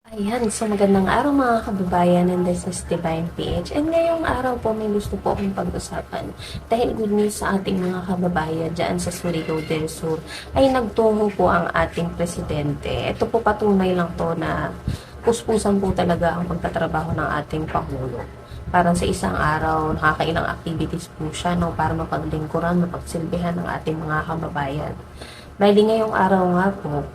Ayan, so magandang araw mga kababayan, and this is Divine PH. And ngayong araw po may gusto po akong pag-usapan dahil good news sa ating mga kababayan dyan sa Surigao del Sur ay nagtungo po ang ating presidente. Ito po patunay lang to na puspusan po talaga ang pagtatrabaho ng ating Pangulo. Parang sa isang araw, nakakailang activities po siya no, para mapaglingkuran, mapagsilbihan ng ating mga kababayan. Bali ngayong araw nga po,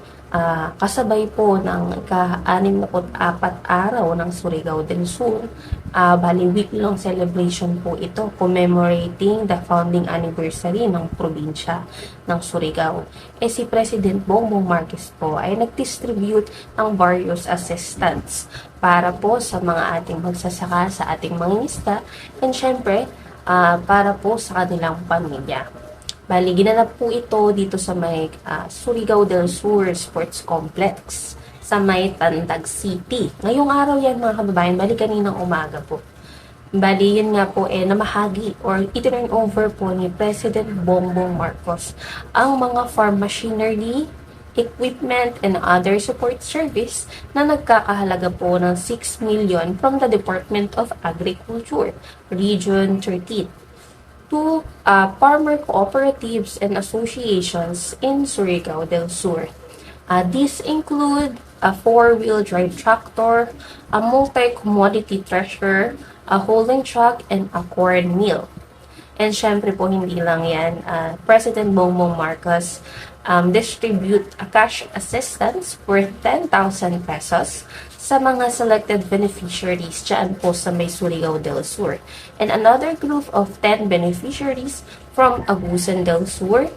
kasabay po ng ika-64 araw ng Surigao del Sur. Bali week-long celebration po ito commemorating the founding anniversary ng probinsya ng Surigao. Si President Bongbong Marcos po ay nag-distribute ng various assistance para po sa mga ating magsasaka, sa ating mangingisda, and syempre, para po sa kanilang pamilya. Bali, ginanap po ito dito sa may Surigao del Sur Sports Complex sa may Tandag City. Ngayong araw yan mga kababayan, bali kaninang umaga po. Bali, yun nga po namahagi or iturn over po ni President Bongbong Marcos ang mga farm machinery, equipment, and other support service na nagkakahalaga po ng 6 million from the Department of Agriculture, Region 13. To farmer cooperatives and associations in Surigao del Sur. These include a four-wheel drive tractor, a multi-commodity thresher, a holding truck, and a corn mill. And syempre po, hindi lang yan. President Bongbong Marcos distribute a cash assistance worth 10,000 pesos sa mga selected beneficiaries dyan po sa may Surigao del Sur. And another group of 10 beneficiaries from Agusan del Sur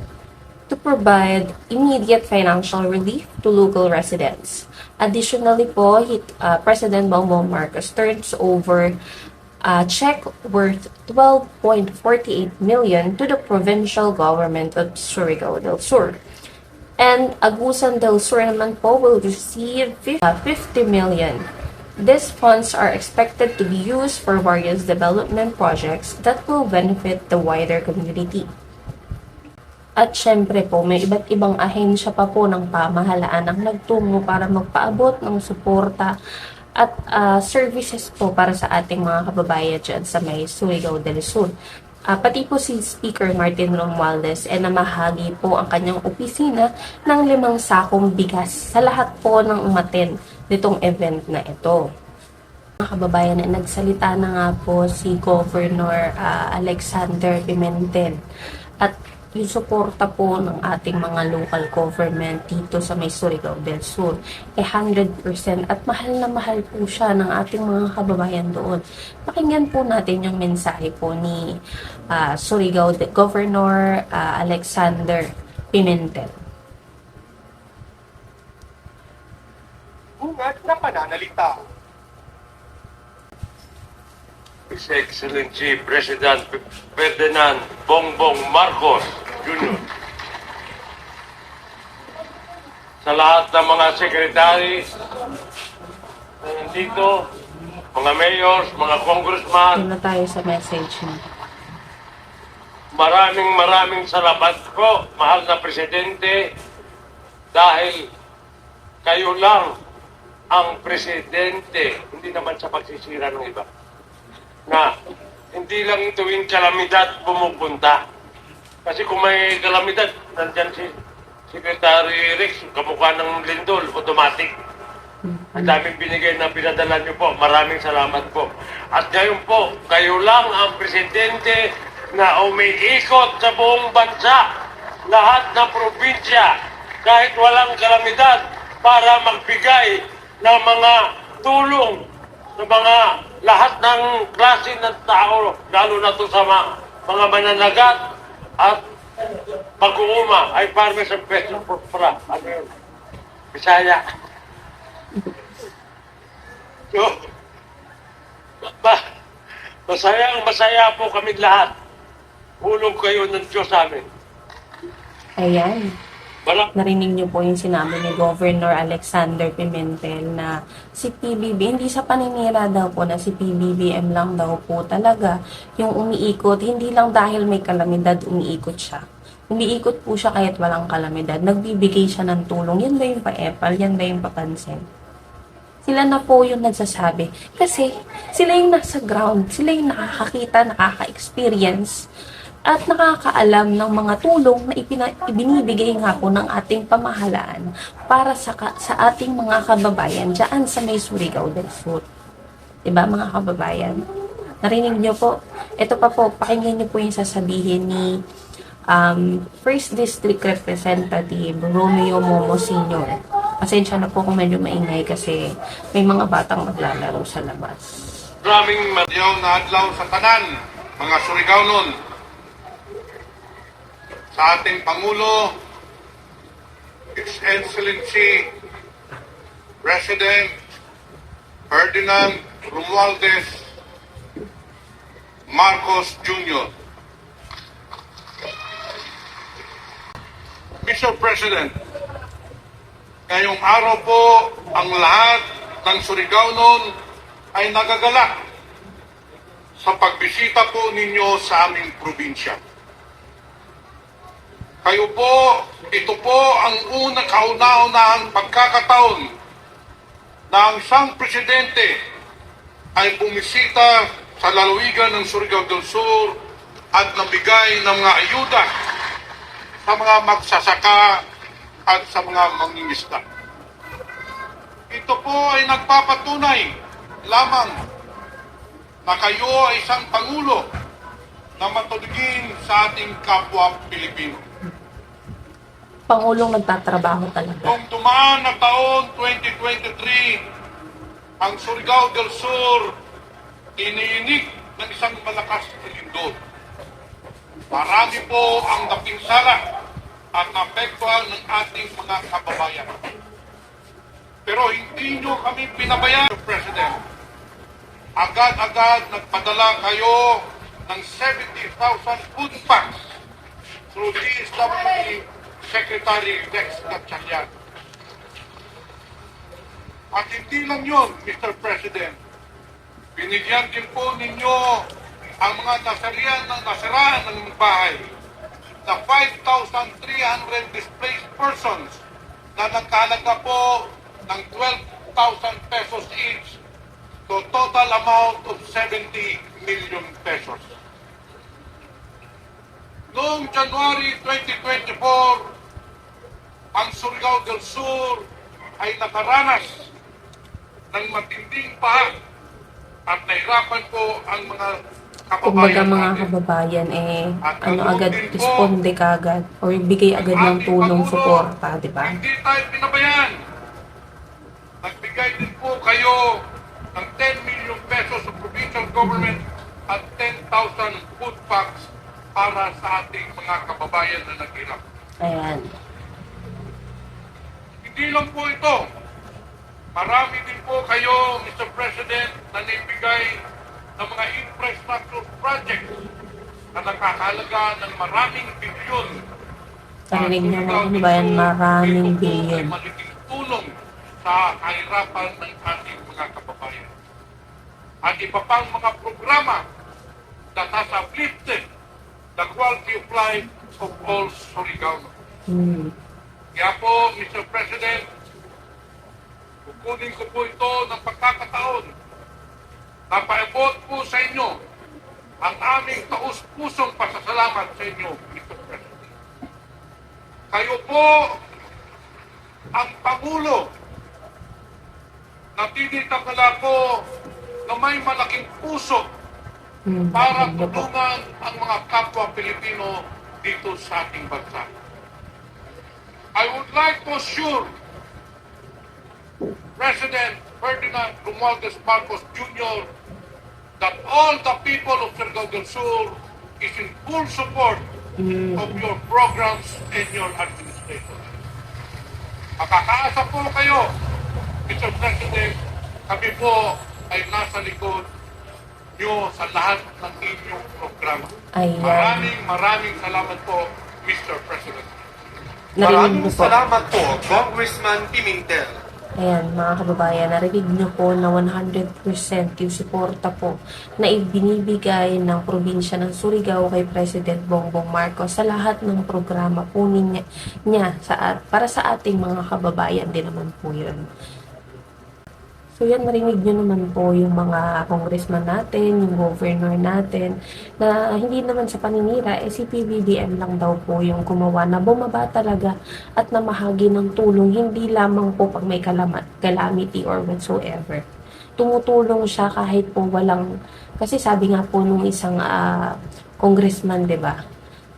to provide immediate financial relief to local residents. Additionally po, President Bongbong Marcos turns over a check worth 12.48 million to the provincial government of Surigao del Sur. And Agusan del Sur naman po will receive 50 million. These funds are expected to be used for various development projects that will benefit the wider community. At syempre po, may iba't ibang ahensya pa po ng pamahalaan ang nagtungo para magpaabot ng suporta at services po para sa ating mga kababayan dyan sa may Surigao del Sur. Pati po si Speaker Martin Romualdez namahagi po ang kanyang opisina ng 5 sakong bigas sa lahat po ng umaten nitong event na ito. Mga kababayan, nagsalita na nga po si Governor Alexander Pimentel at yung suporta po ng ating mga local government dito sa may Surigao del Sur 100% at mahal na mahal po siya ng ating mga kababayan doon. Pakinggan po natin yung mensahe po ni Governor Alexander Pimentel. Bungad na pananalita. His Excellency President Ferdinand Bongbong Marcos Jr. Sa lahat ng mga secretary na nandito, mga mayors, mga congressman, Doon na tayo sa message niya. maraming salamat po, mahal na Presidente, dahil kayo lang ang Presidente, hindi naman sa pagsisira ng iba, na hindi lang tuwing kalamidad pumupunta. Kasi kung may kalamidad, nandyan si Secretary Rex, kamukha ng lindol, automatic. Ang daming binigay na pinadala niyo po. Maraming salamat po. At ngayon po, kayo lang ang presidente na umiikot sa buong bansa, lahat ng probinsya, kahit walang kalamidad, para magbigay ng mga tulong sa mga lahat ng klase ng tao, lalo na to sa mga mananagat at pag-uuma ay farmers and peasants para. Ano yun? Bisaya. So, masaya po kami lahat. Hulog kayo ng Diyos sa amin. Ayan. Wala. Narinig niyo po yung sinabi ni Governor Alexander Pimentel na si PBB, hindi sa paninira daw po na si PBBM lang daw po talaga yung umiikot, hindi lang dahil may kalamidad umiikot siya. Umiikot po siya kahit walang kalamidad. Nagbibigay siya ng tulong. Yan ba yung pa-epal? Yan ba yung papansin? Sila na po yung nagsasabi. Kasi sila yung nasa ground, sila yung nakakakita, nakaka-experience, at nakakaalam ng mga tulong na ibinibigay nga po ng ating pamahalaan para sa ating mga kababayan dyan sa may Surigao del Sur. Diba mga kababayan? Narinig nyo po? Ito pa po, pakinggan nyo po yung sasabihin ni First District Representative Romeo Momo Sr. Pasensya na po kung medyo maingay kasi may mga batang maglalaro sa labas. Maraming madyaw na adlaw sa tanan, mga Surigao nun. Sa ating Pangulo, His Excellency, President Ferdinand Romualdez Marcos Jr. Mr. President, ngayong araw po ang lahat ng Surigao nun ay nagagalak sa pagbisita po ninyo sa aming probinsya. Kayo po, ito po ang kauna-unahang pagkakataon na ang isang presidente ay bumisita sa lalawigan ng Surigao del Sur at nabigay ng mga ayuda sa mga magsasaka at sa mga mangingisda. Ito po ay nagpapatunay lamang na kayo ay isang Pangulo na matulugin sa ating kapwa Pilipino. Pangulong nagtatrabaho talaga. Noong dumaan na taon 2023, ang Surigao del Sur iniinig ng isang malakas na lindol. Marami po ang napinsala at naapektuhan ng ating mga kababayan. Pero hindi nyo kami pinabayaan, Mr. President. Agad-agad nagpadala kayo ng 70,000 food packs through DSWD Secretary Rex Gatchalian. At hindi lang yun, Mr. President. Binigyan din po ninyo ang mga nasiraan ng bahay na 5,300 displaced persons na nagkahalaga po ng 12,000 pesos each to total amount of 70 million pesos. Noong January 2024, ang Surigao del Sur ay nakaranas ng matinding paha at nahirapan po ang mga Kumbaga kababayan mga natin. kababayan At agad din po, responde kagad or bigay agad ng ating tulong, Pangulo, suporta, di ba? Hindi tayo pinabayaan. Nagbigay din po kayo ng 10 million pesos sa provincial government at 10,000 food packs para sa ating mga kababayan na naghirap. Ayan. Hindi lang po ito. Marami din po kayo, Mr. President, na naibigay ng mga infrastructure projects na nakakalaga ng maraming bilyon. Narinig niyo mga kababayan, maraming bilyon. Malaking tulong sa kahirapan ng ating mga kababayan. At iba pang mga programa that has uplifted the quality of life of all Surigaono. Kaya po, Mr. President, kukunin ko po ito ng pagkakataon na paabot po sa inyo ang aming taus-pusong pasasalamat sa inyo, Mr. President. Kayo po ang Pangulo na tinitakala ko na may malaking puso para tulungan ang mga kapwa Pilipino dito sa ating bansa. I would like to assure President Ferdinand Romualdez Marcos Jr. that all the people of Surigao del Sur is in full support of your programs and your administration. Makakaasa po kayo, Mr. President, kami po ay nasa likod nyo sa lahat ng inyong programa. Ayan. Maraming salamat po, Mr. President. Narinig Maraming niyo po. salamat po, Congressman Pimentel. Ayan, mga kababayan, narinig niyo po na 100% yung suporta po na ibinibigay ng probinsya ng Surigao kay President Bongbong Marcos sa lahat ng programa po niya para sa ating mga kababayan din naman po yun. So yan, narinig nyo naman po yung mga congressman natin, yung governor natin, na hindi naman sa paninira, si PBBM lang daw po yung gumawa na bumaba talaga at namahagi ng tulong, hindi lamang po pag may calamity or whatsoever. Tumutulong siya kahit po walang, kasi sabi nga po nung isang congressman, 'di ba?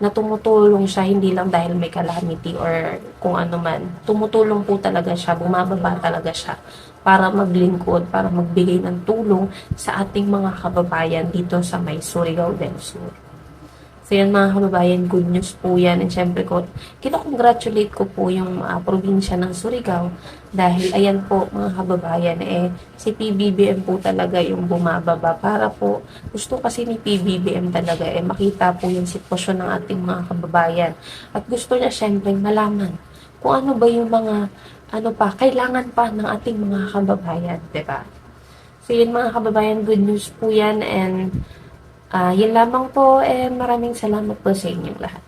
Na tumutulong siya hindi lang dahil may calamity or kung ano man. Tumutulong po talaga siya, bumababa talaga siya para maglingkod, para magbigay ng tulong sa ating mga kababayan dito sa may Surigao del Sur. So yan mga kababayan, good news po yan. And syempre ko, kinakongratulate ko po yung probinsya ng Surigao dahil ayan po mga kababayan, si PBBM po talaga yung bumababa para po, gusto kasi ni PBBM talaga makita po yung sitwasyon ng ating mga kababayan. At gusto niya syempre malaman kung ano ba yung mga kailangan pa ng ating mga kababayan, 'di ba? So yun mga kababayan, good news po yan and yun lamang po, maraming salamat po sa inyong lahat.